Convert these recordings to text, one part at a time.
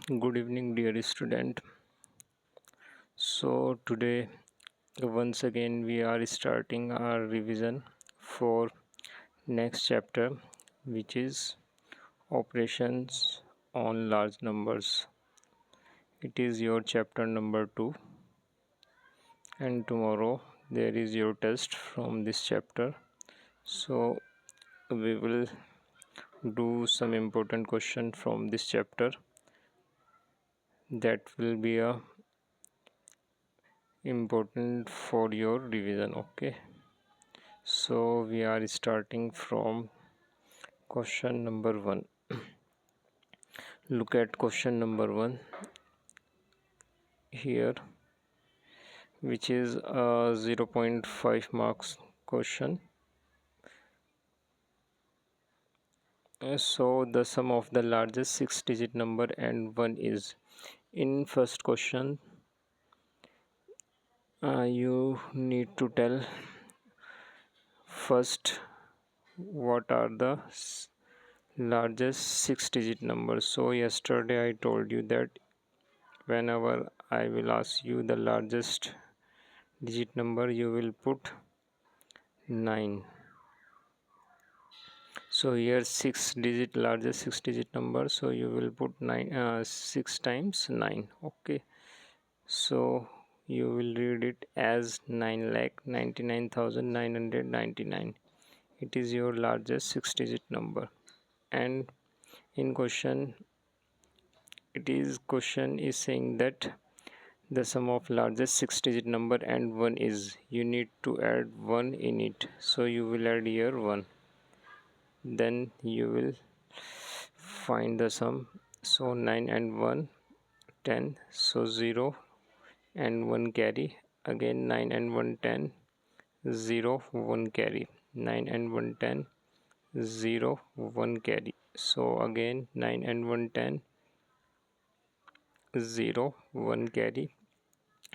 Good evening, dear student. So today, once again, we are starting our revision for next chapter, which is operations on large numbers. It is your chapter number 2, and tomorrow there is your test from this chapter. So we will do some important question from this chapter. That will be important for your revision. Okay. So we are starting from question number 1. Look at question number 1 here, which is a 0.5 marks question. So the sum of the largest 6-digit number and 1 is. In first question, you need to tell first what are the largest 6-digit numbers. So yesterday I told you that whenever I will ask you the largest digit number, you will put 9. So here 6 digit, largest 6-digit number, so you will put 6 times 9. Okay, so you will read it as 9,99,999. It is your largest 6-digit number. And in question is saying that the sum of largest 6-digit number and 1 is. You need to add 1 in it, so you will add here 1. Then you will find the sum. So 9 and 1 10, so 0 and 1 carry. Again 9 and 1 10, 0 1 carry. 9 and 1 10, 0 1 carry. So again 9 and 1 10, 0 1 carry.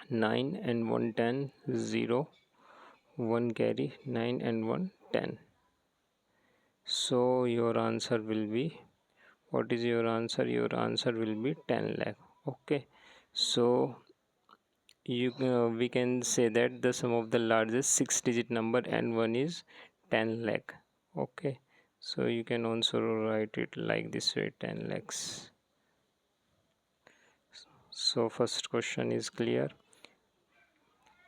9 and 1 10, 0 1 carry. 9 and 1 10. So your answer will be, what is your answer? Your answer will be 10 lakh. Okay, so we can say that the sum of the largest 6-digit number and 1 is 10 lakh. Okay, so you can also write it like this way, 10 lakhs. So first question is clear.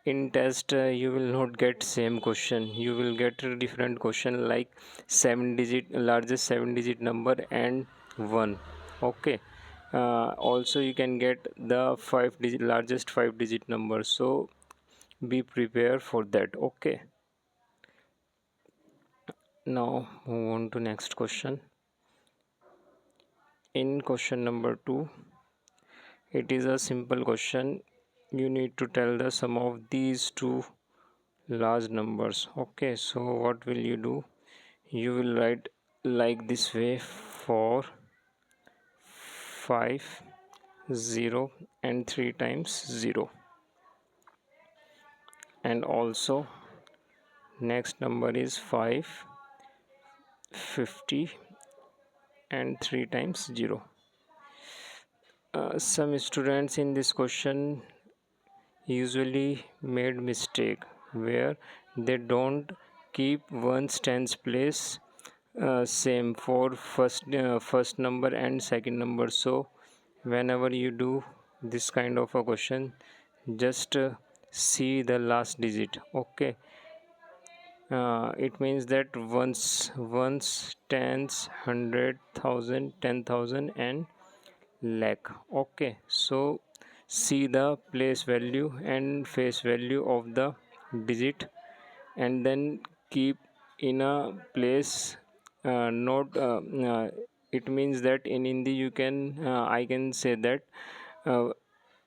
In test you will not get same question, you will get a different question like 7-digit, largest 7-digit number and 1. Okay, also you can get the 5-digit, largest 5-digit number, so be prepared for that. Okay, now move on to next question. In question number 2, it is a simple question. You need to tell the sum of these two large numbers. Okay, so what will you do? You will write like this way: 4 5 0 and 3 times 0, and also next number is 5 50 and 3 times 0. Some students in this question usually made mistake where they don't keep one's tens place same for first number and second number. So whenever you do this kind of a question, just see the last digit. Okay, it means that once tens, 100,000, 10,000 and lakh. Okay, so see the place value and face value of the digit, and then keep in a place not it means that in Hindi you can I can say that uh,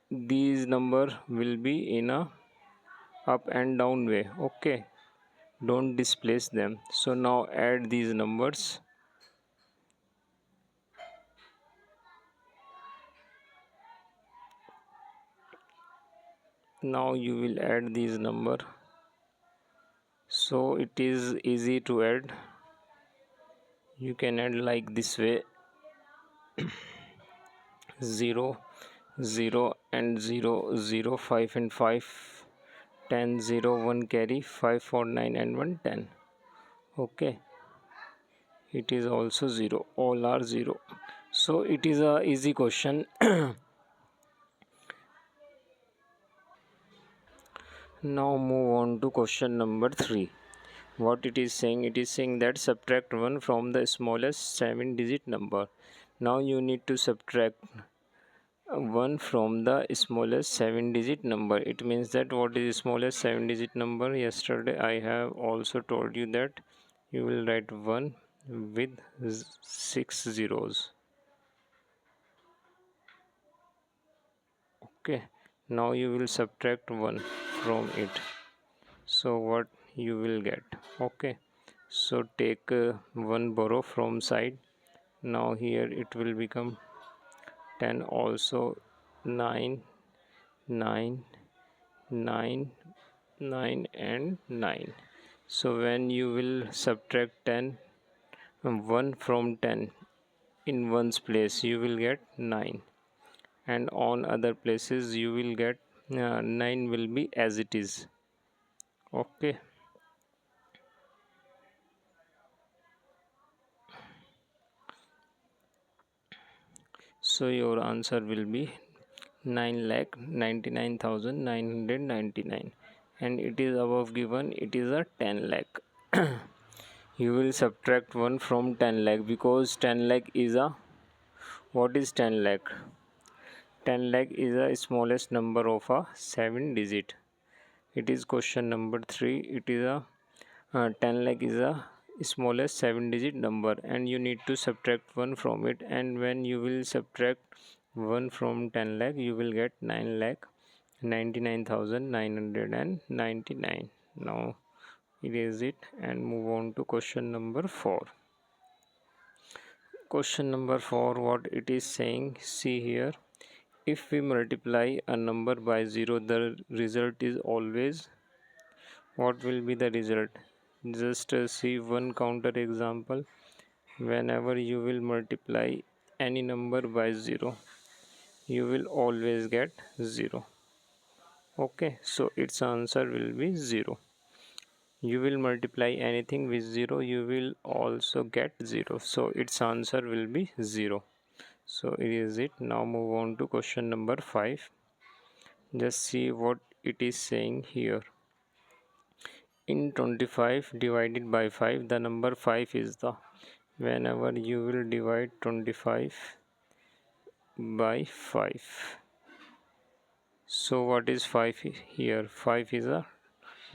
these number will be in a up and down way. Okay, don't displace them. So now add these numbers. Now you will add these number, so it is easy to add. You can add like this way: 0 0 and 0 0 5 and 5 10 0 1 carry 5 4 9 and 1 10. Okay, it is also 0, all are 0. So it is a easy question. Now move on to question number 3. What it is saying? It is saying that subtract 1 from the smallest 7 digit number. Now you need to subtract 1 from the smallest 7 digit number. It means that what is the smallest 7 digit number? Yesterday I have also told you that you will write 1 with 6 zeros. Okay, now you will subtract 1 from it. So what you will get? Okay, so take 1 borrow from side. Now here it will become 10, also 9 9 9 9 and 9. So when you will subtract 10 1 from 10 in one's place, you will get 9, and on other places you will get 9 will be as it is. Okay, so your answer will be 9,99,999, and it is above given, it is a 10 lakh. You will subtract 1 from 10 lakh, because 10 lakh is a, what is 10 lakh? 10 lakh is the smallest number of a 7 digit. It is question number 3. It is a 10 lakh is a smallest 7 digit number, and you need to subtract 1 from it, and when you will subtract 1 from 10 lakh, you will get 9 lakh 99,999. Now erase it and move on to question number 4. Question number 4, what it is saying? See here, if we multiply a number by 0, the result is always, what will be the result? Just see one counter example. Whenever you will multiply any number by 0, you will always get 0. Okay, so its answer will be 0. You will multiply anything with 0, you will also get 0. So its answer will be 0. So it is it. Now move on to question number 5. Just see what it is saying here. In 25 divided by 5, the number 5 is the, whenever you will divide 25 by 5, so what is 5 here? 5 is a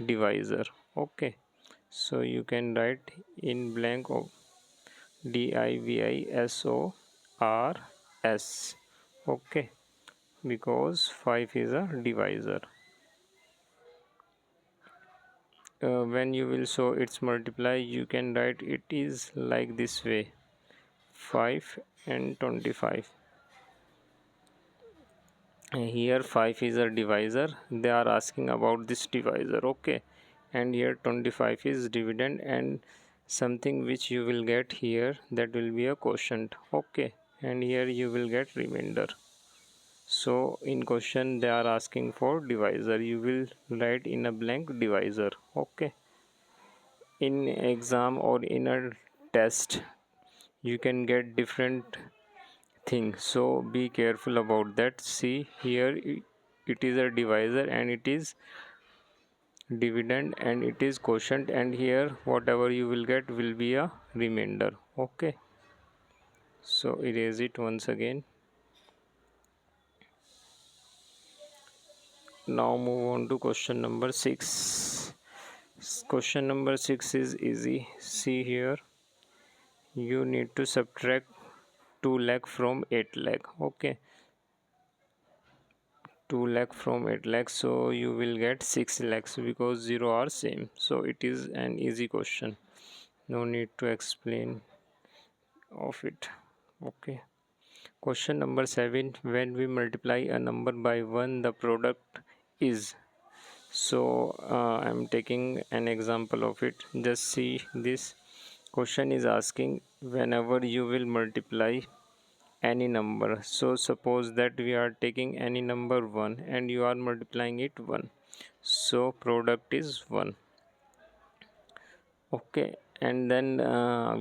divisor. Okay, so you can write in blank of divisors. Okay, because 5 is a divisor. When you will show its multiply, you can write it is like this way: 5 and 25. Here 5 is a divisor, they are asking about this divisor. Okay, and here 25 is dividend, and something which you will get here, that will be a quotient. Okay, and here you will get remainder. So in question they are asking for divisor, you will write in a blank divisor. Okay, in exam or in a test you can get different thing, so be careful about that. See here, it is a divisor, and it is dividend, and it is quotient, and here whatever you will get will be a remainder. Okay, so erase it once again. Now move on to question number 6. Question number 6 is easy. See here, you need to subtract 2 lakh from 8 lakh. Okay, 2 lakh from 8 lakh, so you will get 6 lakhs, because 0 are same. So it is an easy question, no need to explain of it. Okay, question number 7, when we multiply a number by 1, the product is, so I'm taking an example of it. Just see, this question is asking, whenever you will multiply any number. So suppose that we are taking any number 1 and you are multiplying it 1, so product is 1. Okay, and then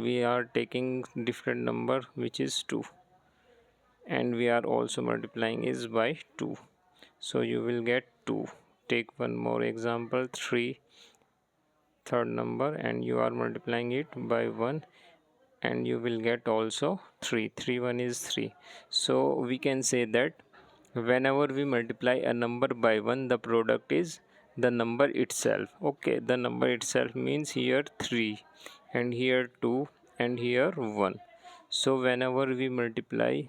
we are taking different number which is 2, and we are also multiplying is by 2, so you will get 2. Take one more example, 3, third number, and you are multiplying it by 1, and you will get also 3. 3 1 is 3. So we can say that whenever we multiply a number by 1, the product is the number itself. Okay, the number itself means here 3 and here 2 and here 1. So whenever we multiply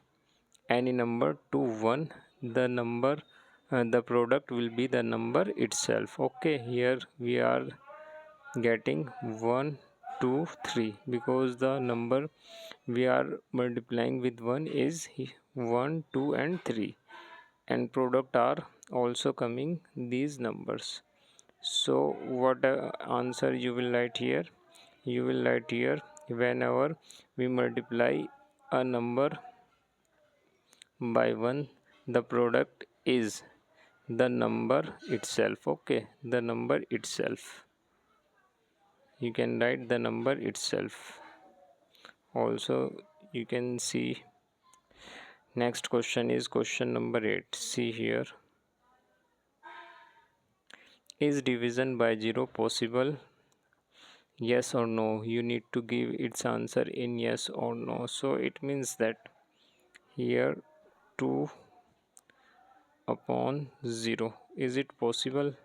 any number to 1, the product will be the number itself. Okay, here we are getting 1 2 3 because the number we are multiplying with 1 is 1 2 and 3, and product are also coming these numbers. So what answer you will write here? You will write here, whenever we multiply a number by 1, the product is the number itself. Okay, the number itself, you can write the number itself. Also you can see next question is question number 8. See here, is division by 0 possible? Yes or no? You need to give its answer in yes or no. So it means that here 2 upon 0, is it possible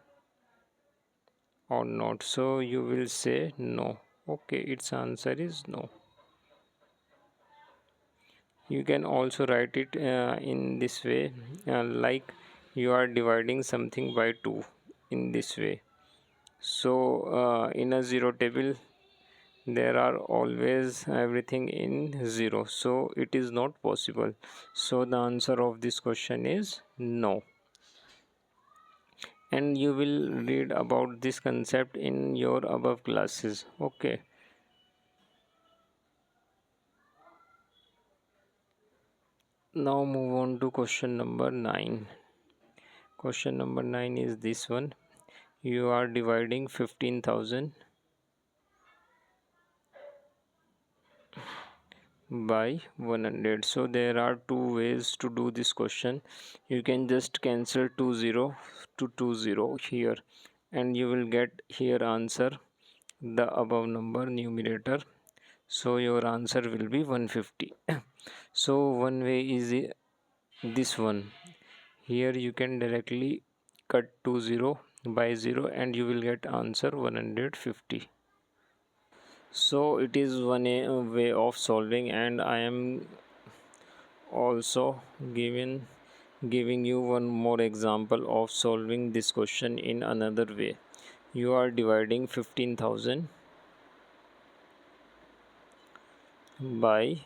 or not? So you will say no. Okay, its answer is no. You can also write it in this way, like you are dividing something by 2 in this way. So in a 0 table there are always everything in 0, so it is not possible. So the answer of this question is no. And you will read about this concept in your above classes. Okay, now move on to question number 9. Question number 9 is this one. You are dividing 15,000 by 100. So there are two ways to do this question. You can just cancel 20 to 20 here, and you will get here answer the above number numerator. So your answer will be 150. So one way is this one. Here you can directly cut 20 by 0 and you will get answer 150. So it is one way of solving, and I am also giving you one more example of solving this question in another way. You are dividing 15,000 by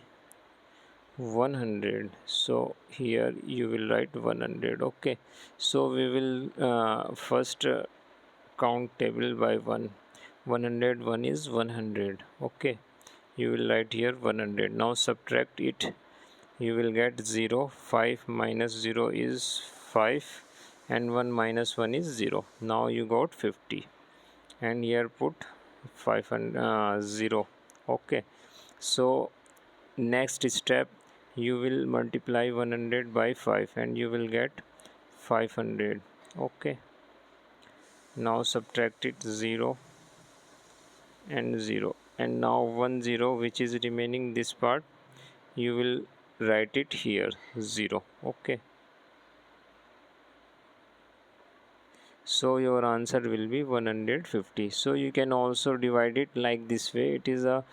100. So here you will write 100. Okay, so we will first count table by 1. 101 is 100. Okay, you will write here 100. Now subtract it, you will get 0. 5 minus 0 is 5, and 1 minus 1 is 0. Now you got 50, and here put 500 0. Okay, so next step, you will multiply 100 by 5 and you will get 500. Okay, now subtract it 0 and 0, and now 1 0 which is remaining this part, you will write it here 0. Okay, so your answer will be 150. So you can also divide it like this way. It is a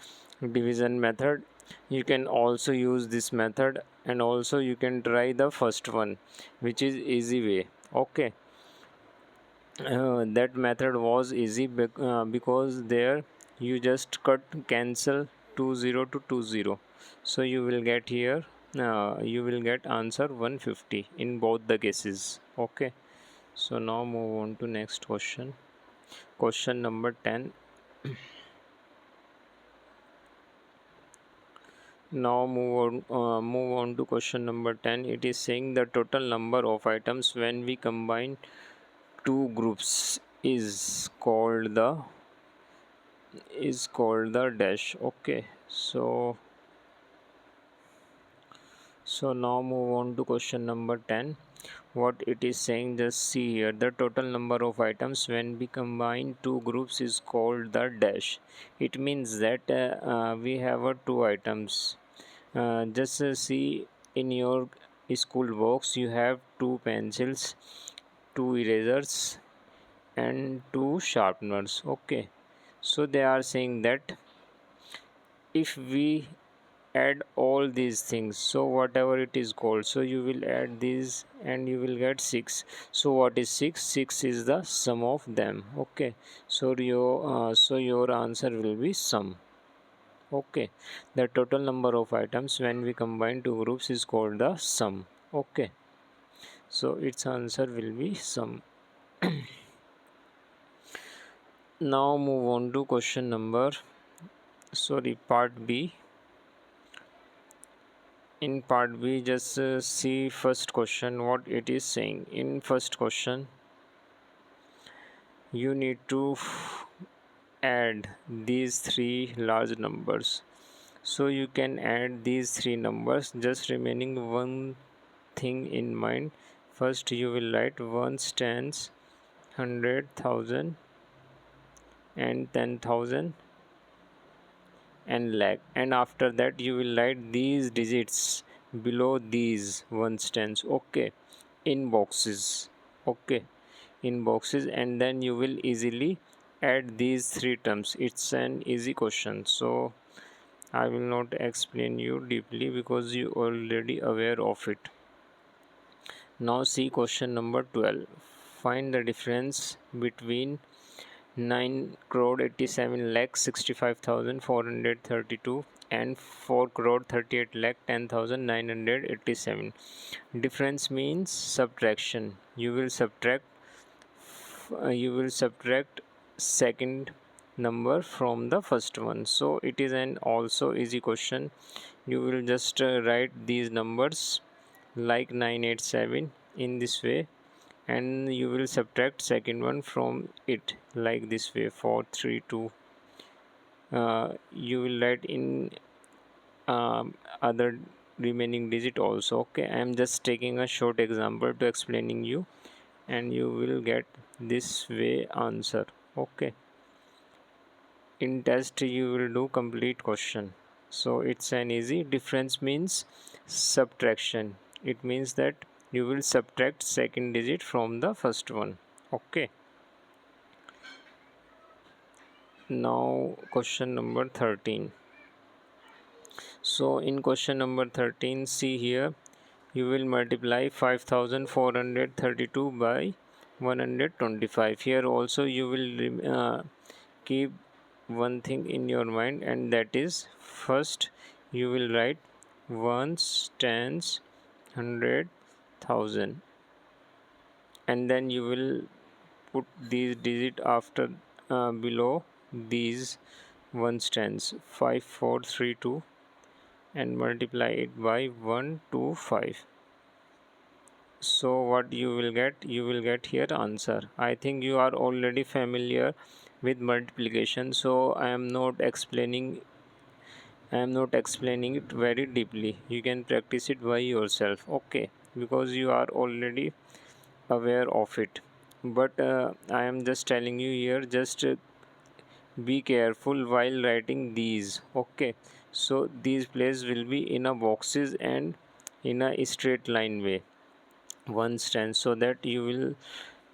division method. You can also use this method, and also you can try the first one, which is easy way. Okay, that method was easy because there you just cancel 20 to 20, so you will get here you will get answer 150 in both the cases. Okay, so now move on to next question. Question number 10. Now move on to question number 10. It is saying the total number of items when we combine two groups is called the dash. Okay, so now move on to question number 10. What it is saying, just see here, the total number of items when we combine two groups is called the dash. It means that we have two items. Just see, in your school box you have two pencils, two erasers and two sharpeners. Okay, so they are saying that if we add all these things, so whatever it is called, so you will add these and you will get 6. So what is 6? 6 is the sum of them. Okay, so your answer will be sum. Okay, the total number of items when we combine two groups is called the sum. Okay, so its answer will be sum. Now move on to question number, part B. In part B, just see first question, what it is saying. In first question, you need to add these three large numbers. So you can add these three numbers, just remaining one thing in mind. First you will write ones, tens, 100,000 and 10,000 and lakh, and after that you will write these digits below these ones, tens. Okay, in boxes. Okay, in boxes, and then you will easily add these three terms. It's an easy question, so I will not explain you deeply because you already aware of it. Now see question number 12. Find the difference between 9 crore 87 lakh 65,432 and 4 crore 38 lakh 10,987. Difference means subtraction. You will subtract second number from the first one. So it is an also easy question. You will just write these numbers like 987 in this way, and you will subtract second one from it like this way, 432. You will write in other remaining digit also. Okay, I am just taking a short example to explaining you, and you will get this way answer. Okay, in test you will do complete question. So it's an easy. Difference means subtraction. It means that you will subtract second digit from the first one. Okay, now question number 13. So in question number 13, see here, you will multiply 5,432 by 125. Here also you will keep one thing in your mind, and that is, first you will write ones, tens, 100,000, and then you will put these digit after below these ones, tens, 5432, and multiply it by 125. So what you will get? You will get here answer. I think you are already familiar with multiplication, so I am not explaining it very deeply. You can practice it by yourself. Okay, because you are already aware of it. But I am just telling you here, just be careful while writing these. Okay, so these places will be in a boxes and in a straight line way, one stand, so that you will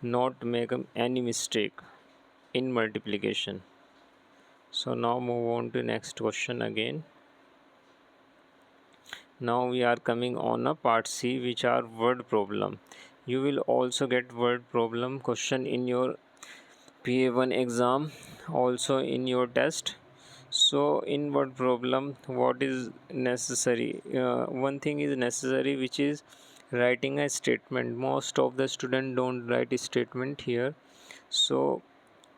not make any mistake in multiplication. So now move on to next question again. Now we are coming on a part C, which are word problem. You will also get word problem question in your PA1 exam, also in your test. So in word problem, what is necessary? One thing is necessary, which is writing a statement. Most of the students don't write a statement here. So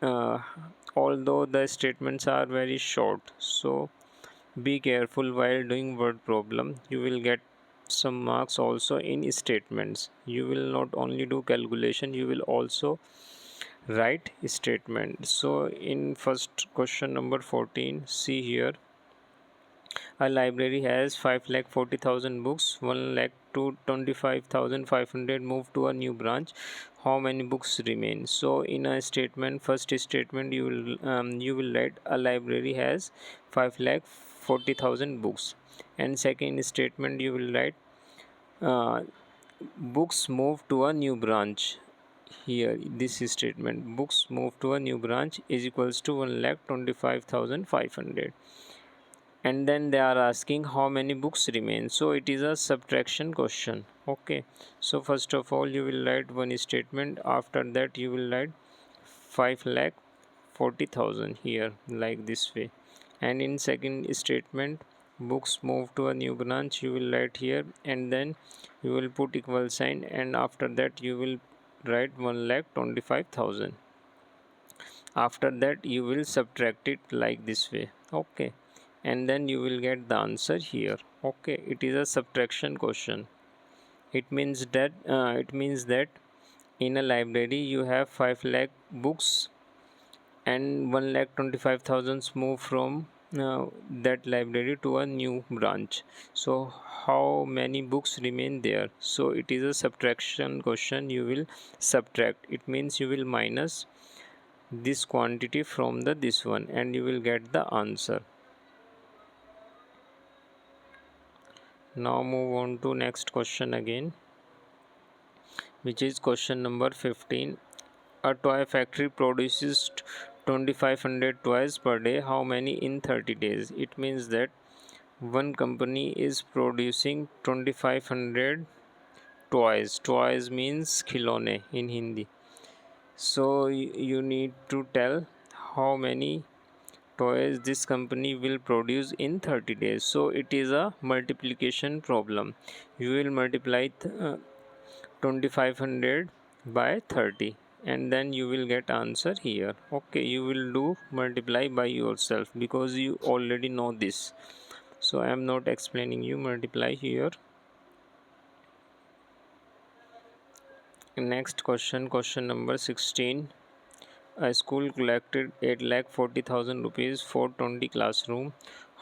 uh, although the statements are very short, so Be careful while doing word problem. You will get some marks also in statements. You will not only do calculation, you will also write statement. So in first question number 14, see here, a library has 5,40,000 books. 1 lakh to 25,500 move to a new branch. How many books remain? So in a statement, first statement you will write a library has 5,40,000 books, and second statement you will write uh, books move to a new branch. Here this statement, books move to a new branch, is equals to 1,25,500, and then they are asking how many books remain. So it is a subtraction question. Okay, so first of all you will write one statement. After that you will write 5,40,000 here, like this way. And in second statement, books move to a new branch, you will write here, and then you will put equal sign, and after that you will write 1,25,000. After that you will subtract it like this way. Okay, and then you will get the answer here. Okay, it is a subtraction question. It means that in a library you have 5 lakh books, and 1,25,000 move from that library to a new branch. So how many books remain there? So it is a subtraction question. You will subtract, it means you will minus this quantity from the this one, and you will get the answer. Now move on to next question again, which is question number 15. A toy factory produces 2500 toys per day. How many in 30 days? It means that one company is producing 2500 toys. Toys means khilone in Hindi. So you need to tell how many toys this company will produce in 30 days. So it is a multiplication problem. You will multiply 2500 by 30, and then you will get answer here. Okay, you will do multiply by yourself because you already know this, so I am not explaining you. Multiply here. Next question, question number 16. A school collected 8,40,000 rupees for 20 classroom.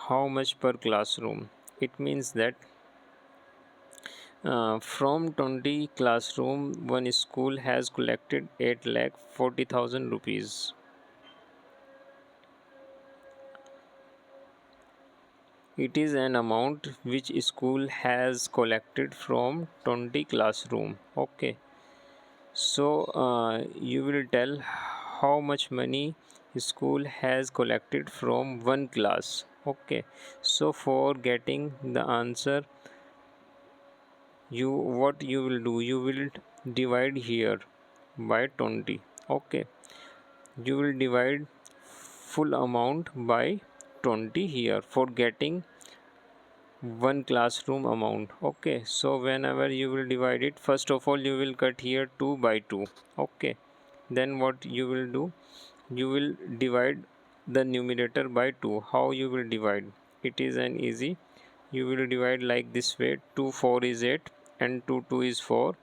How much per classroom? It means that from 20 classroom, one school has collected 8,40,000 rupees. It is an amount which school has collected from 20 classroom. Okay, so you will tell how much money school has collected from one class. Okay, so for getting the answer, what you will do, you will divide here by 20. Okay, you will divide full amount by 20 here for getting one classroom amount. Okay, so whenever you will divide it, first of all you will cut here 2 by 2. Okay, then what you will do, you will divide the numerator by 2. How you will divide? It is an easy. You will divide like this way: 2 4 is 8, and 2 2 is 4,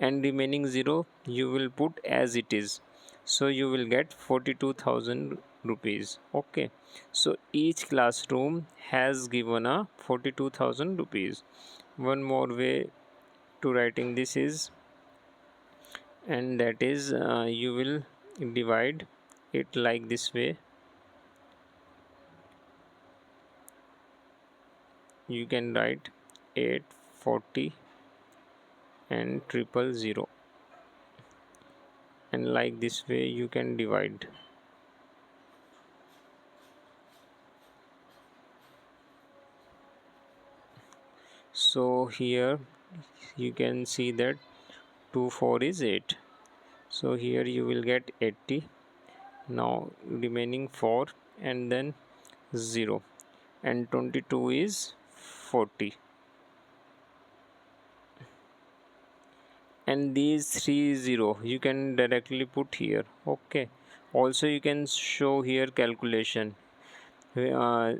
and remaining 0 you will put as it is. So you will get 42,000 rupees. Okay, so each classroom has given a 42,000 rupees. One more way to writing this is, and that is you will divide it like this way. You can write 840 and 000, and like this way you can divide. So here you can see that 2 4 is 8, so here you will get 80. Now remaining 4, and then 0, and 22 is 40, and these 30 you can directly put here. Okay, also you can show here calculation. uh,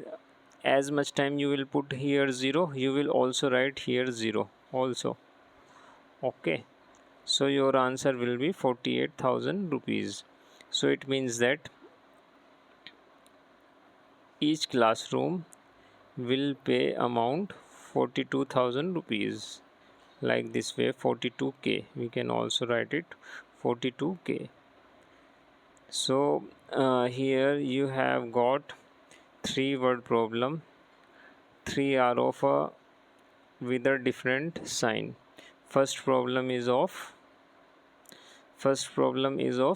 as much time you will put here 0, you will also write here 0 also. Okay, so your answer will be 48,000 rupees. So it means that each classroom will pay amount 42,000 rupees, like this way. 42k, we can also write it 42k. So here you have got 3 word problem. 3 are of a with a different sign. First problem is of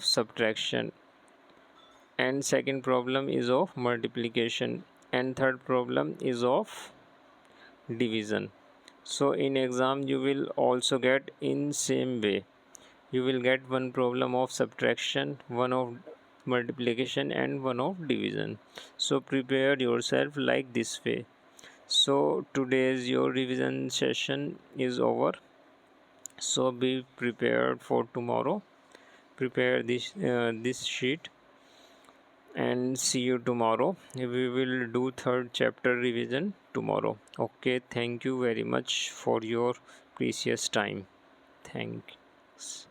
subtraction, and second problem is of multiplication, and third problem is of division. So in exam you will also get in same way. You will get one problem of subtraction, one of multiplication, and one of division. So prepare yourself like this way. So today's your revision session is over. So be prepared for tomorrow. Prepare this sheet, and see you tomorrow. We will do third chapter revision tomorrow. Okay, thank you very much for your precious time. Thanks.